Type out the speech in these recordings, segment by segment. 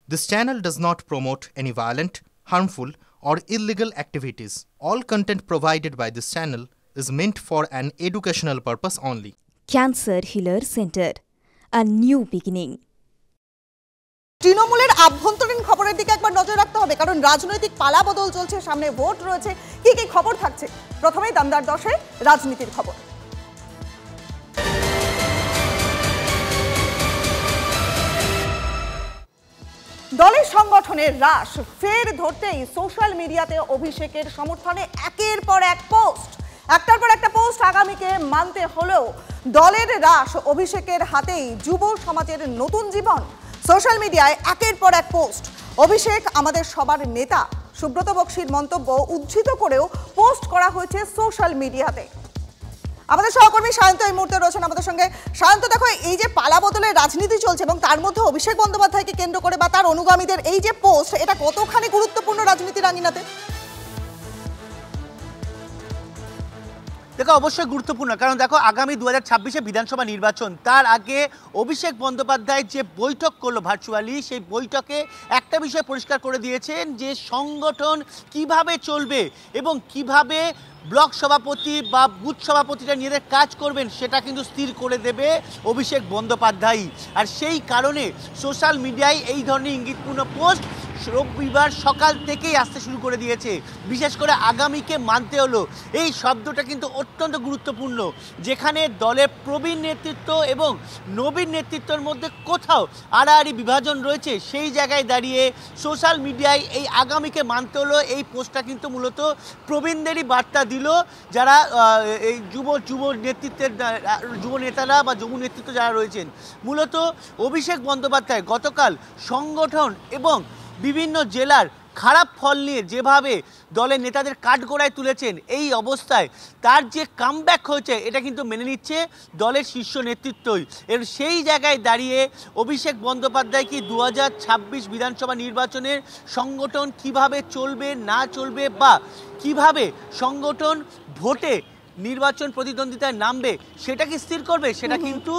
This channel does not promote any violent, harmful, or illegal activities. All content provided by this channel is meant for an educational purpose only. Cancer Healer Center, a new beginning. তৃণমূলের আভ্যন্তরীণ খবরের দিকে একবার নজর রাখতে হবে, কারণ রাজনৈতিক পালাবদল চলছে, সামনে ভোট রয়েছে। কি কি খবর থাকছে? প্রথমেই দমদার 10-এ রাজনীতির খবর। দলের সংগঠনের হ্রাস ফের ধরতেই সোশ্যাল মিডিয়াতে অভিষেকের সমর্থনে একের পর এক পোস্ট, একটার পর একটা পোস্ট আগামীকে মানতে হলেও দলের হ্রাস, অভিষেকের হাতেই যুব সমাজের নতুন জীবন। সোশ্যাল মিডিয়ায় একের পর এক পোস্ট। অভিষেক আমাদের সবার নেতা, সুব্রত বক্সির মন্তব্য উদ্ধৃত করেও পোস্ট করা হয়েছে সোশ্যাল মিডিয়াতে। আমাদের সহকর্মী সায়ন্ত এই মুহূর্তে রয়েছেন আমাদের সঙ্গে। সায়ন্ত, দেখো, এই যে পালা বদলের রাজনীতি চলছে এবং তার মধ্যে অভিষেক বন্দ্যোপাধ্যায়কে কেন্দ্র করে বা তার অনুগামীদের এই যে পোস্ট, এটা কতখানি গুরুত্বপূর্ণ রাজনীতির আঙিনাতে? দেখো, অবশ্যই গুরুত্বপূর্ণ, কারণ দেখো আগামী 2026-এ বিধানসভা নির্বাচন। তার আগে অভিষেক বন্দ্যোপাধ্যায় যে বৈঠক করলো ভার্চুয়ালি, সেই বৈঠকে একটা বিষয় পরিষ্কার করে দিয়েছেন যে সংগঠন কিভাবে চলবে এবং কিভাবে ব্লক সভাপতি বা বুথ সভাপতিরা নিজেদের কাজ করবেন সেটা কিন্তু স্থির করে দেবে অভিষেক বন্দ্যোপাধ্যায়। আর সেই কারণে সোশ্যাল মিডিয়ায় এই ধরনের ইঙ্গিতপূর্ণ পোস্ট রবিবার সকাল থেকেই আসতে শুরু করে দিয়েছে। বিশেষ করে আগামীকে মানতে হলো, এই শব্দটা কিন্তু অত্যন্ত গুরুত্বপূর্ণ। যেখানে দলের প্রবীণ নেতৃত্ব এবং নবীন নেতৃত্বের মধ্যে কোথাও আড়াআড়ি বিভাজন রয়েছে, সেই জায়গায় দাঁড়িয়ে সোশ্যাল মিডিয়ায় এই আগামীকে মানতে হলো এই পোস্টটা কিন্তু মূলত প্রবীণদেরই বার্তা দিল, যারা এই যুব নেতৃত্বের যুব নেতারা বা যুব নেতৃত্ব যারা রয়েছেন। মূলত অভিষেক বন্দ্যোপাধ্যায় গতকাল সংগঠন এবং বিভিন্ন জেলার খারাপ ফল নিয়ে যেভাবে দলের নেতাদের কাঠগড়ায় তুলেছেন, এই অবস্থায় তার যে কামব্যাক হয়েছে এটা কিন্তু মেনে নিচ্ছে দলের শীর্ষ নেতৃত্বই। এর সেই জায়গায় দাঁড়িয়ে অভিষেক বন্দ্যোপাধ্যায় কি 2026 বিধানসভা নির্বাচনের সংগঠন কিভাবে চলবে না চলবে বা কিভাবে সংগঠন ভোটে নির্বাচন প্রতিদ্বন্দ্বিতায় নামবে সেটা কি স্থির করবে, সেটা কিন্তু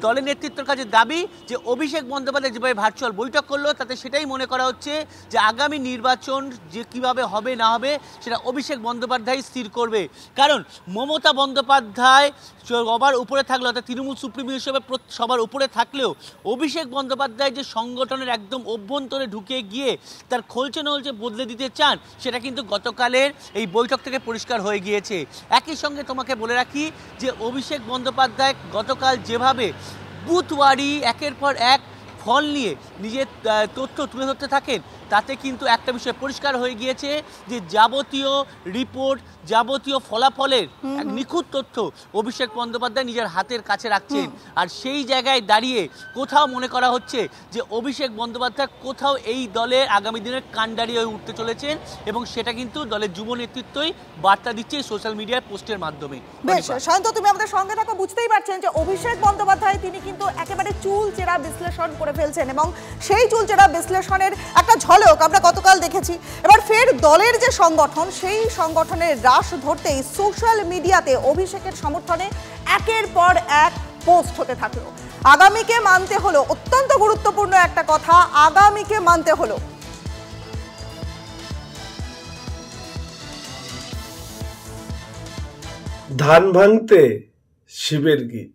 দলের নেতৃত্বের কাছে দাবি। যে অভিষেক বন্দ্যোপাধ্যায় যেভাবে ভার্চুয়াল বৈঠক করলো তাতে সেটাই মনে করা হচ্ছে যে আগামী নির্বাচন যে কিভাবে হবে না হবে সেটা অভিষেক বন্দ্যোপাধ্যায় স্থির করবে। কারণ মমতা বন্দ্যোপাধ্যায় সবার উপরে থাকলেও, অর্থাৎ তৃণমূল সুপ্রিমো হিসেবে সবার উপরে থাকলেও অভিষেক বন্দ্যোপাধ্যায় যে সংগঠনের একদম অভ্যন্তরে ঢুকে গিয়ে তার খোলচে নলচে বদলে দিতে চান সেটা কিন্তু গতকালের এই বৈঠক থেকে পরিষ্কার হয়ে গিয়েছে। একই সঙ্গে তোমাকে বলে রাখি যে অভিষেক বন্দ্যোপাধ্যায় গতকাল যেভাবে বুথওয়ারি একের পর এক ফল নিয়ে নিজের তথ্য তুলে ধরতে থাকেন, তাতে কিন্তু একটা বিষয় পরিষ্কার হয়ে গিয়েছে যে যাবতীয় রিপোর্ট, যাবতীয় ফলাফলের এক নিখুঁত তথ্য অভিষেক বন্দ্যোপাধ্যায় নিজের হাতের কাছে রাখছেন। আর সেই জায়গায় দাঁড়িয়ে কোথাও মনে করা হচ্ছে যে অভিষেক বন্দ্যোপাধ্যায় কোথাও এই দলের আগামী দিনের কাণ্ডারি হয়ে উঠতে চলেছেন এবং সেটা কিন্তু দলের যুব নেতৃত্বই বার্তা দিচ্ছে সোশ্যাল মিডিয়ার পোস্টের মাধ্যমে। বেশ শান্ত, তুমি আমাদের সঙ্গে থাকো। বুঝতেই পারছেন যে অভিষেক বন্দ্যোপাধ্যায় তিনি কিন্তু একেবারে চুলচেরা বিশ্লেষণ করে ফেলছেন এবং সেই চুলচেরা বিশ্লেষণের একটা ঝলক আমরা গতকাল দেখেছি। এবার ফের দলের যে সংগঠন, সেই সংগঠনের হ্রাস ধরতেই সোশ্যাল মিডিয়াতে অভিষেকের সমর্থনে একের পর এক পোস্ট হতে থাকলো। আগামীকে মানতে হলো, অত্যন্ত গুরুত্বপূর্ণ একটা কথা, আগামীকে মানতে হলো। ধান ভাঙতে শিবের গীত,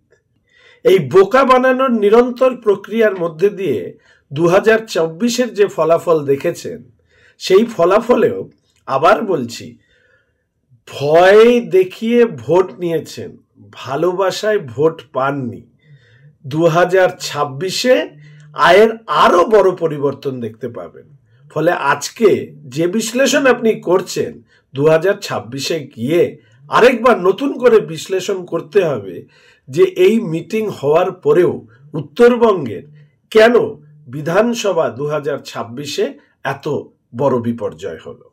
এই বোকা বানানোর নিরন্তর প্রক্রিয়ার মধ্যে দিয়ে 2024-এর যে ফলাফল দেখেছেন, সেই ফলাফলেও আবার বলছি, ভয় দেখিয়ে ভোট নিয়েছেন, ভালোবাসায় ভোট পাননি। 2026-এ আয়ের আরো বড় পরিবর্তন দেখতে পাবেন। ফলে আজকে যে বিশ্লেষণ আপনি করছেন, 2026-এ গিয়ে আরেকবার নতুন করে বিশ্লেষণ করতে হবে যে এই মিটিং হওয়ার পরেও উত্তরবঙ্গের কেন বিধানসভা 2026-এ এত বড় বিপর্যয় হলো।